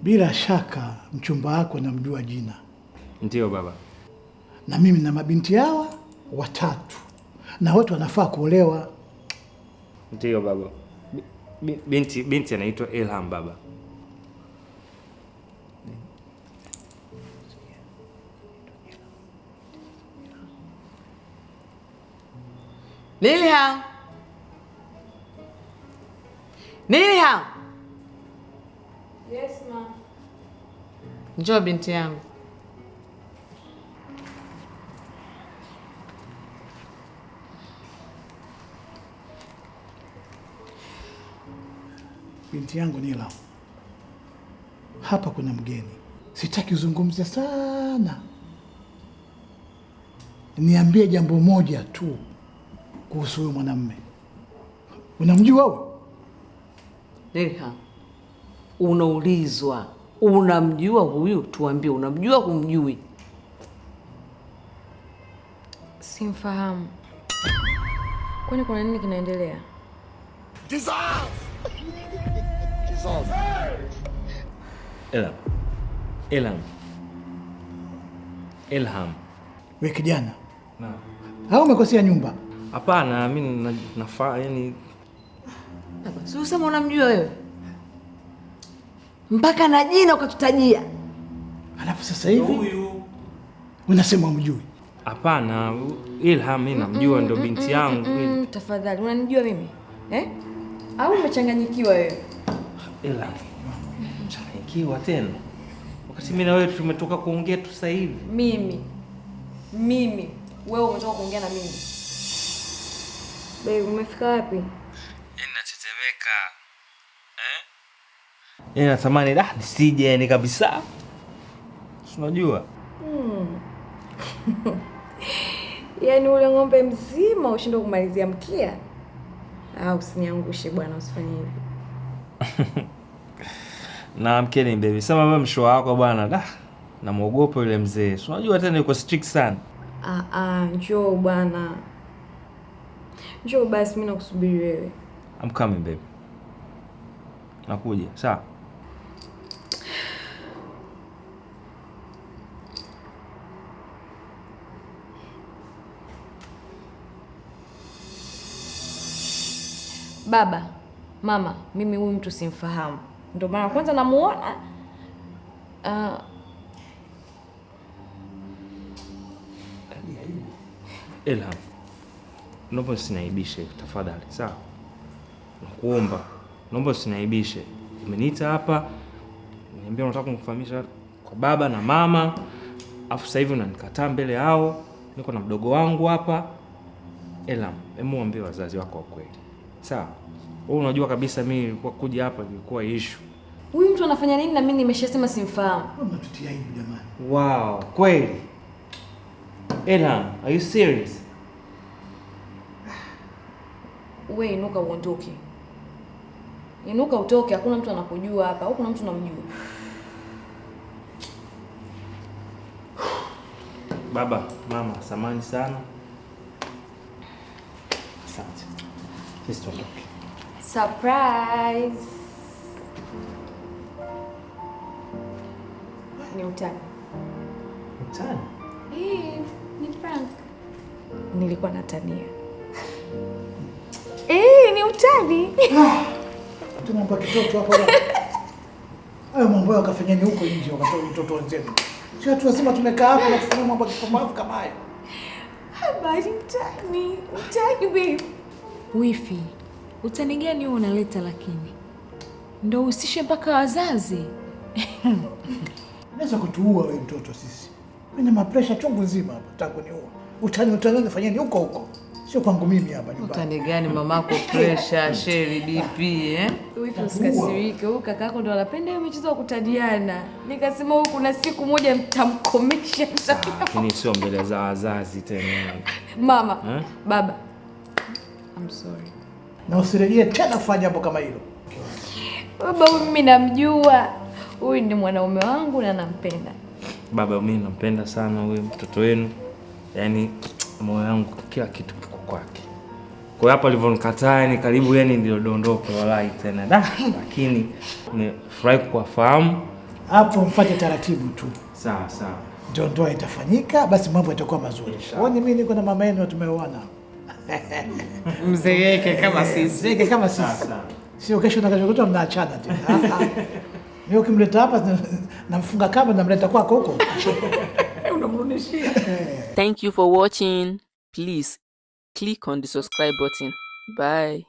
Bila shaka mchumba wako namjua jina. Ndiyo baba. Na mimi na mabinti hawa 3 na wote wanafaa kuolewa. Ndiyo baba. Binti anaitwa Ilham baba. Nilham. Yes, ma. Njoo binti yangu. Binti yangu Nila, hapa kuna mgeni. Sitaki uzungumze sana. Niambie jambo moja tu kuhusu huyo mwanamume. Unamjua wewe? Nilham, unaulizwa unamjua huyu? Tuambie unamjua kumjui? Simfahamu. Kwani kuna nini kinaendelea? Ilham. Wewe kijana. Naam. Au umekosea nyumba? Hapana, mimi nafaa yani. Si usema unamjua wewe? Mpaka na jina ukatutajia. Alafu sasa hivi unasema umjui? Hapana, Ilham mimi namjua, ndo binti yangu. Tafadhali, unanijua mimi? Au umechanganyikiwa wewe? Ilham. Mchanganyikiwa tena? Wakati mimi na wewe tumetoka kuongea tu sasa hivi. Mimi. Wewe umetoka kuongea na mimi. Babe, umefika wapi? Natetemeka. Natamani nisije ni kabisa. Unajua? Yaani ule ng'ombe mzima ushindwe kumalizia mkia? Usiniangushe bwana, usifanye hivyo. Na mkeni baby. Sema wewe mshoa wako bwana. Namuogopa yule mzee. Unajua tena yuko strict sana. Njoo bwana. Njoo basi, mimi nakusubiri wewe. I'm coming baby. Nakuja, sawa? Baba, mama, mimi huyu mtu simfahamu. Ndio maana kwanza namuona. Ilham. Naomba usinaibishe tafadhali, sawa? Nakuomba. Naomba usinaibishe. Umeniita hapa, niambia unataka kumfahamisha kwa baba na mama. Afu sasa hivi unanikataa mbele yao. Niko na mdogo wangu hapa. Ilham, hebu mwambie wazazi wako wa kweli. Sawa? Wewe unajua kabisa mimi nilikuwa kuja hapa ilikuwa issue. Huyu mtu anafanya nini na mimi nimeshasema simfahamu? Unatutia hivi jamani. Wow, kweli? Ilham, are you serious? Wewe inuka uondoke. Inuka utoke, hakuna mtu anakujua hapa. Au kuna mtu unamjua? Baba, mama, samahani sana. Asante. Sisi tuondoke. Surprise. Ni utani. Utani? Ni prank. Nilikuwa natania. Ni utani. Tuna mambo kitoto hapo. Hayo mambo yakafanyeni huko nje wakatoa mtoto wenzenu. Sio watu wazima tumekaa hapa na kufanya mambo kipumbavu kama hayo. Habari utani. Utani babe. Wifi, utani gani wewe unaleta lakini? Ndio usishe mpaka wazazi. Unaweza kutuua wewe mtoto sisi. Mimi na pressure chungu nzima hapa tangu niua. Utani fanyeni huko. Sio kwangu mimi hapa nyumbani. Utani gani mamako? Pressure, sheri, BP, Wifi usikasirike. Huyu kakako ndo anapenda hiyo michezo ya kutadiana. Nikasema huyu kuna siku moja mtamkomesha. Lakini sio mbele za wazazi tena. Mama, baba. I'm sorry. Na usirejee tena kufanya hapo kama hilo. Baba, huyu mimi namjua. Huyu ni mwanaume wangu na nampenda. Baba, mimi nampenda sana huyu mtoto wenu. Yaani moyo wangu kila kitu kiko kwake. Kwa hapa alivyonikataa ni karibu yani ndio dondoka walai tena. Lakini nimefurahi kuwafahamu Hapo mfuate taratibu tu. Sawa sawa. Ndio ndoa itafanyika, basi mambo yatakuwa mazuri. Wani mimi niko na mama yenu tumeoana. Mzeeke kama sisi. Mzeeke kama sisi. Sio kesho na kesho kutwa mnaachana tena. Mimi ukimleta hapa namfunga kama namleta kwako huko. Unamrudishia. Thank you for watching. Please click on the subscribe button. Bye.